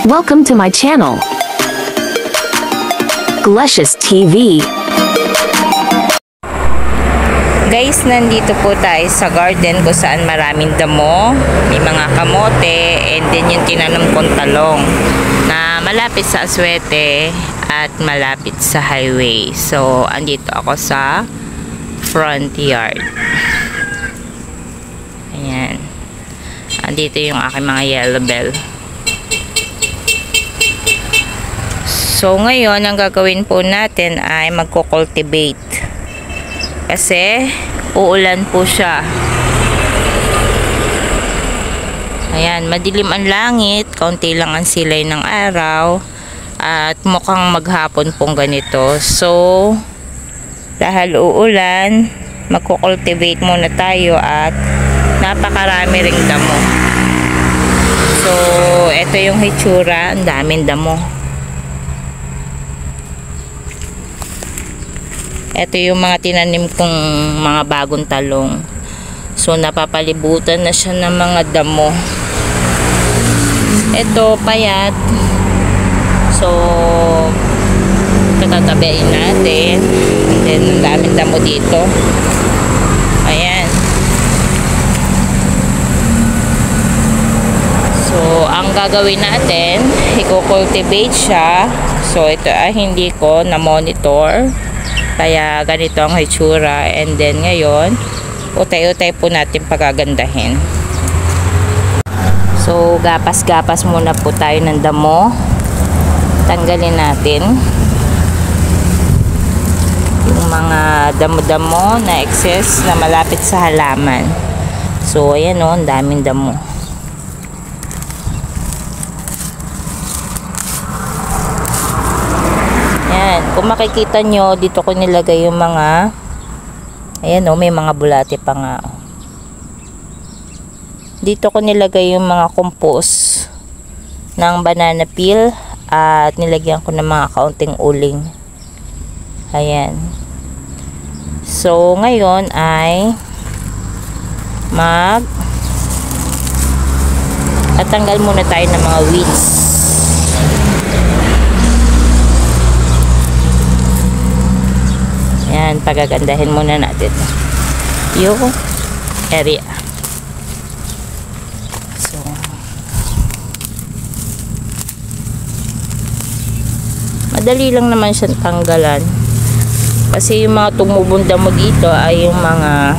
Welcome to my channel, Glecious TV. Guys, nandito po tayo sa garden kung saan maraming damo, may mga kamote, and then yung tinanom kong talong na malapit sa aswete at malapit sa highway. So, andito ako sa front yard. Ayan. Andito yung aking mga yellow bell. So, ngayon, ang gagawin po natin ay magko-cultivate. Kasi, uulan po siya. Ayan, madilim ang langit, kaunti lang ang silay ng araw, at mukhang maghapon pong ganito. So, dahil uulan, magko-cultivate muna tayo at napakarami ring damo. So, ito yung hitsura, ang daming damo. Ito yung mga tinanim kong mga bagong talong. So, napapalibutan na siya ng mga damo. Ito, payat. So, katatabihin natin. And then, ang daming damo dito. Ayan. So, ang gagawin natin, i-cultivate siya. So, ito ay hindi ko na-monitor. Kaya ganito ang hitsura, and then ngayon utay-utay po natin pagagandahin. So gapas-gapas muna po tayo ng damo. Tanggalin natin yung mga damo-damo na excess na malapit sa halaman. So ayan o, ang daming damo. Kung makikita nyo, dito ko nilagay yung mga, ayan o, may mga bulate pa nga. Dito ko nilagay yung mga compost ng banana peel at nilagyan ko ng mga kaunting uling. Ayan. So, ngayon ay tatanggal muna tayo ng mga weeds. Yan, pagagandahin muna natin yung area. So, madali lang naman siyang tanggalan. Kasi yung mga tumubunda mo dito ay yung mga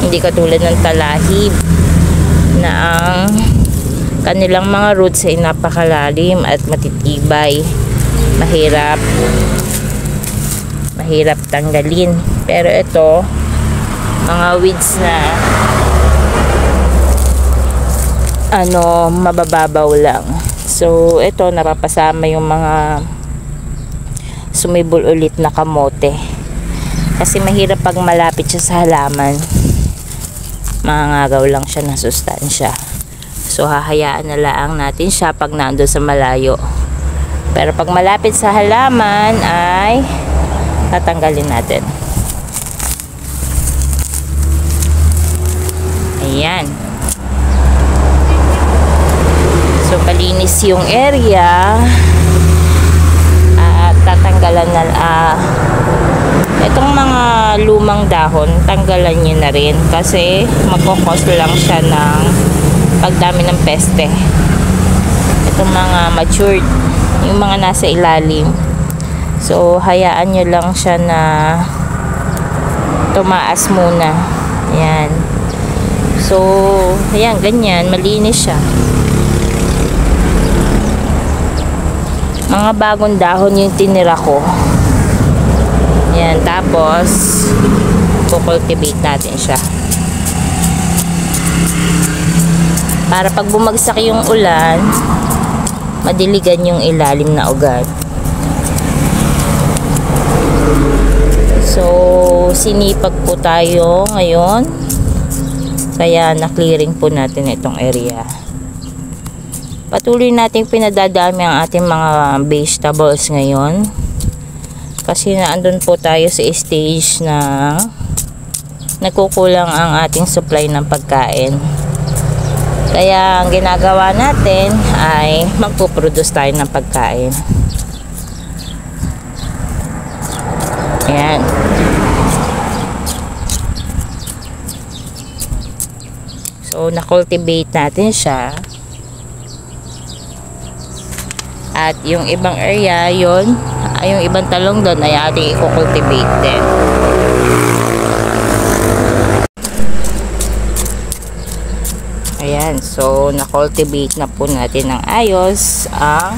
hindi katulad ng talahib na ang kanilang mga roots ay napakalalim at matitibay. Mahirap tanggalin. Pero ito, mga weeds na mabababaw lang. So, ito, napapasama yung mga sumibol ulit na kamote. Kasi mahirap pag malapit siya sa halaman. Mangagaw lang siya ng sustansya. So, hahayaan na lang natin siya pag nando sa malayo. Pero pag malapit sa halaman ay tatanggalin natin. Ayan. So, palinis yung area at tatanggalan na itong mga lumang dahon, tanggalan nyo na rin kasi magkukos lang siya ng pagdami ng peste. Itong mga matured, yung mga nasa ilalim, so hayaan nyo lang siya na tumaas muna. Ayan. So ayan, ganyan, malinis siya. Mga bagong dahon yung tinira ko. Ayan, tapos kukultivate natin siya para pag bumagsak yung ulan, madiligan yung ilalim na ugat. So, sinipag po tayo ngayon. Kaya na-clearing po natin itong area. Patuloy nating pinadadami ang ating mga vegetables ngayon. Kasi naandun po tayo sa stage na nagkukulang ang ating supply ng pagkain. Kaya ang ginagawa natin ay magpo-produce tayo ng pagkain. Ayan. So, na-cultivate natin siya. At yung ibang area, yung ibang talong doon ay ating i-cultivate din. Ayan, so na-cultivate na po natin ng ayos ang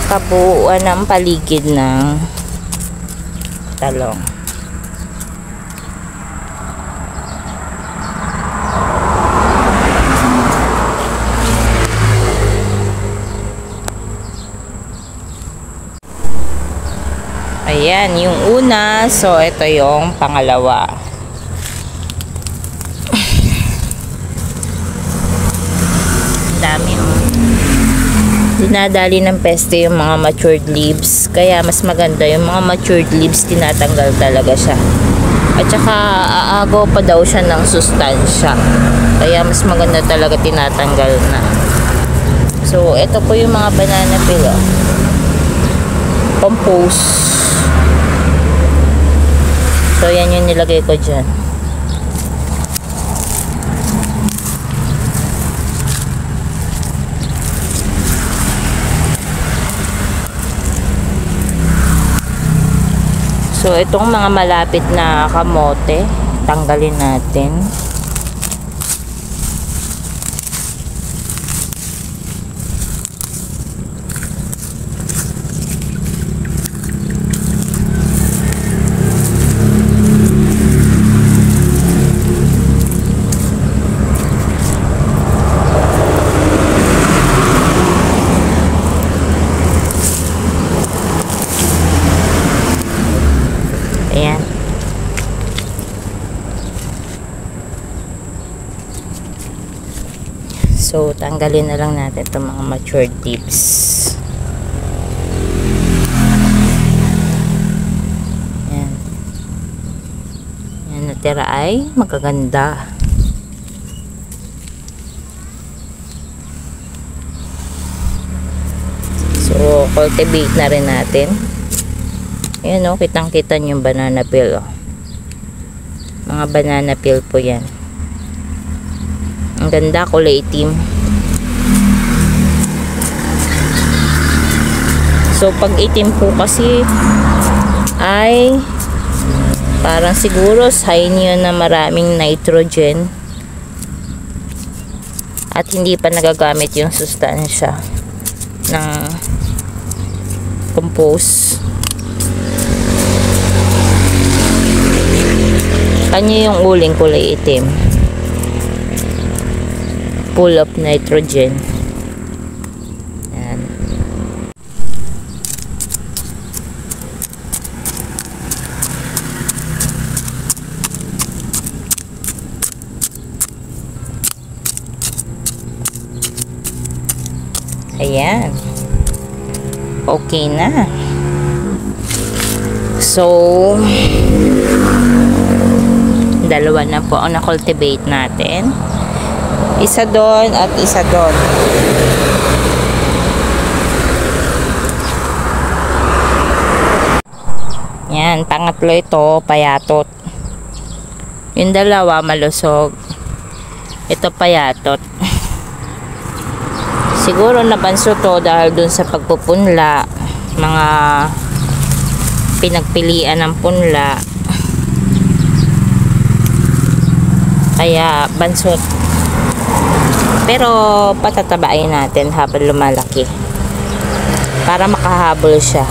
kabuuan ng paligid ng talong. Ayan, yung una. So, ito yung pangalawa. Dami. Dinadali ng peste yung mga matured leaves. Kaya mas maganda yung mga matured leaves, tinatanggal talaga siya. At saka, aagaw pa daw siya ng sustansya. Kaya mas maganda talaga tinatanggal na. So, ito po yung mga banana peel. Compost. So, yan yung nilagay ko dyan. So, itong mga malapit na kamote, tanggalin natin. Ayan. So, tanggalin na lang natin itong mga matured leaves. Ayan. Ayan, natira ay magaganda. So, cultivate na rin natin. Ayan o, kitang-kita yung banana peel o. Mga banana peel po yan. Ang ganda, kulay itim. So, pag itim po kasi ay parang siguro sign yun na maraming nitrogen at hindi pa nagagamit yung sustansya ng compost. Kanya yung uling kulay itim, full of nitrogen. Yan. Ayan, okay na. So, dalawa na po ang na-cultivate natin. Isa doon at isa doon. Yan, pangatlo ito, payatot. Yung dalawa, malusog. Ito, payatot. Siguro nabanso to dahil dun sa pagpupunla, mga pinagpilian ng punla. Kaya bansot. Pero patatabain natin habang lumalaki para makahabol siya.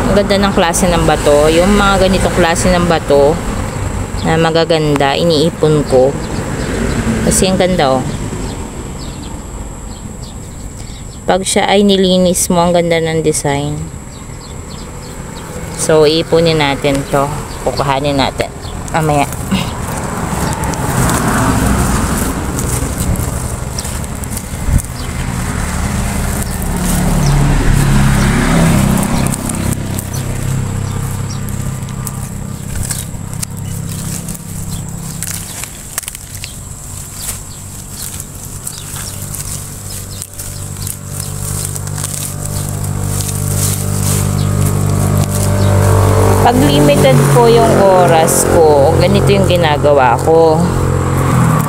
Ang ganda ng klase ng bato. Yung mga ganitong klase ng bato na magaganda, iniipon ko kasi ang ganda oh. Pag siya ay nilinis mo, ang ganda ng design. So, iipunin natin to. Kukuhanin natin. Mamaya. Pag limited po yung oras ko, ganito yung ginagawa ko.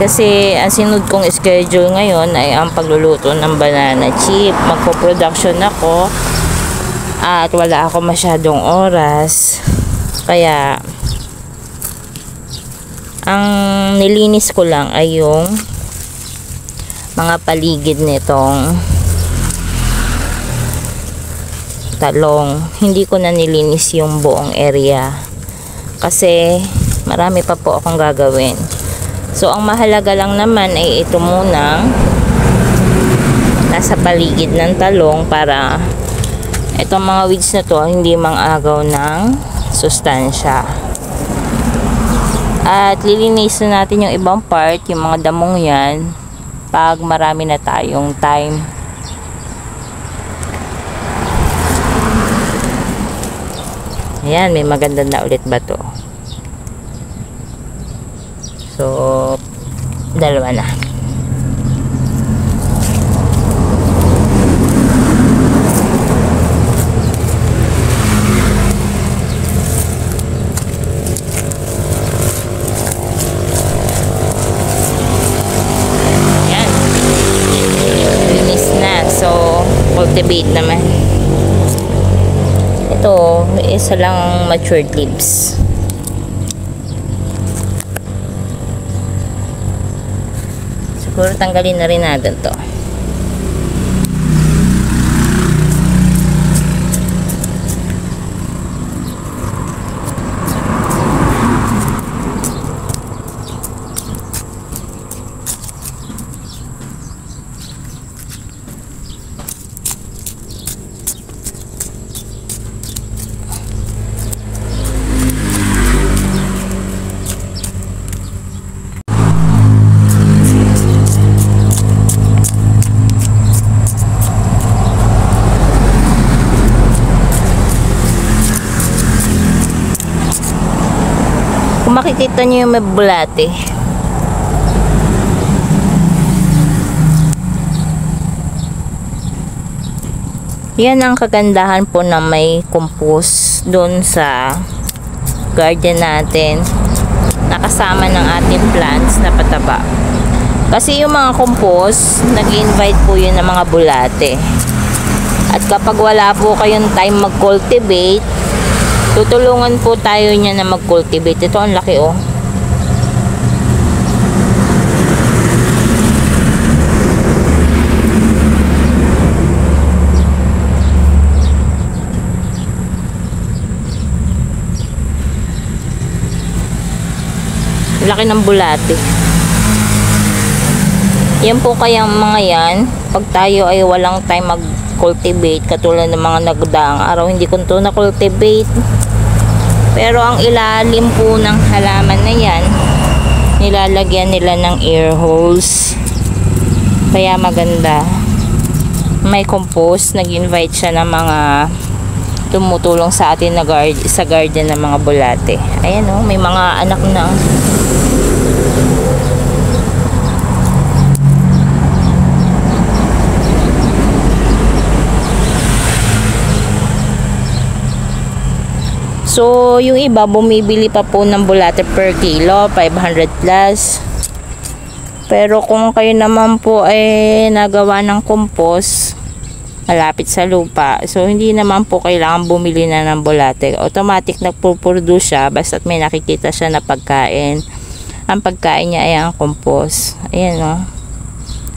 Kasi ang sinunod kong schedule ngayon ay ang pagluluto ng banana chip. Magpo-production ako at wala ako masyadong oras. Kaya ang nilinis ko lang ay yung mga paligid nitong talong. Hindi ko na nilinis yung buong area kasi marami pa po akong gagawin. So ang mahalaga lang naman ay ito muna nasa paligid ng talong para itong mga weeds na to hindi mang-agaw ng sustansya. At lilinisin natin yung ibang part, yung mga damong yan, pag marami na tayong time. Ayan, may maganda na ulit ba to? So, dalawa na. Ayan. Linis na. So, cultivate naman. Ito, isa lang matured leaves. Siguro tanggalin na rin natin to. Kung makikita nyo yung may bulate, yan ang kagandahan po na may compost doon sa garden natin, nakasama ng ating plants na pataba. Kasi yung mga compost, nag-invite po yun ng mga bulate. At kapag wala po kayong time mag-cultivate, tutulungan po tayo niya na mag-cultivate. Ito ang laki oh. Laki ng bulate. Yan po kayang mga yan, pag tayo ay walang time mag-cultivate, katulad ng mga nagdaang araw, hindi ko ito na-cultivate. Pero ang ilalim po ng halaman na yan, nilalagyan nila ng air holes. Kaya maganda. May compost, nag-invite siya ng mga tumutulong sa atin na sa garden ng mga bulate. Ayan oh, may mga anak na. So, yung iba bumibili pa po ng bulate per kilo, 500 plus. Pero kung kayo naman po ay nagawa ng compost malapit sa lupa, so hindi naman po kailangan bumili na ng bulate. Automatic nagpo-produce siya basta't may nakikita siya na pagkain. Ang pagkain niya ay ang compost. Ayan oh.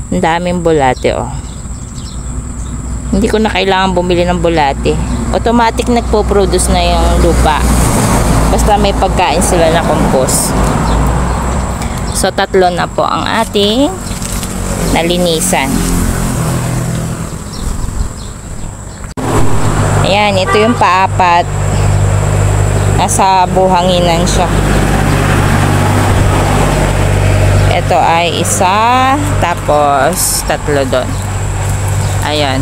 Ang daming bulate oh. Hindi ko na kailangan bumili ng bulate. Automatic nagpo-produce na yung lupa. Basta may pagkain sila na compost. So, 3 na po ang ating nalinisan. Ayan, ito yung paapat. Nasa buhanginan siya. Ito ay isa, tapos 3 doon. Ayan.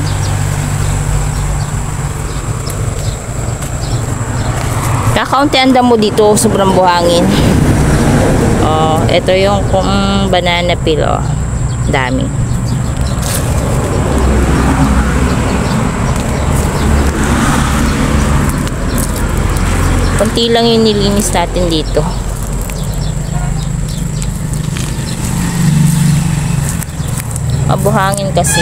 Kakauntian mo dito, sobrang buhangin. Oh, ito yung banana peel, oh. Dami. Kunti lang yung nilinis natin dito. Mabuhangin kasi.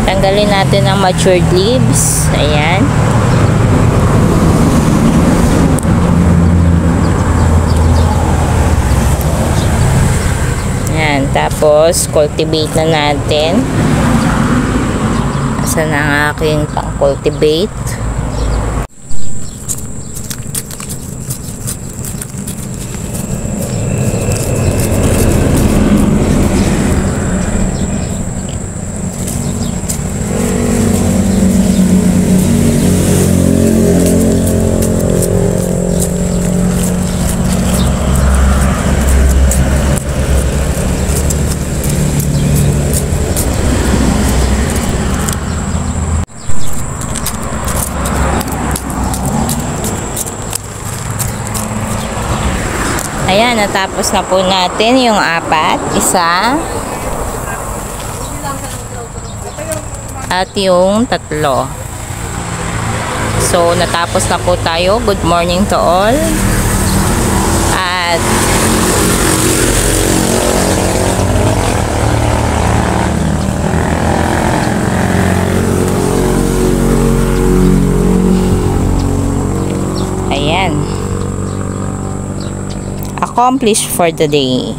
Tanggalin natin ang matured leaves. Ayan. Ayan. Tapos, cultivate na natin. Asan ang aking pang-cultivate? Ayan, natapos na po natin yung 4. Isa. At yung 3. So, natapos na po tayo. Good morning to all. At ayan. Accomplished for the day.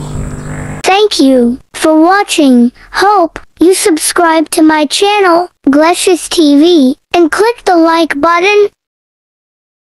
Thank you for watching. Hope you subscribe to my channel, Glecious TV, and click the like button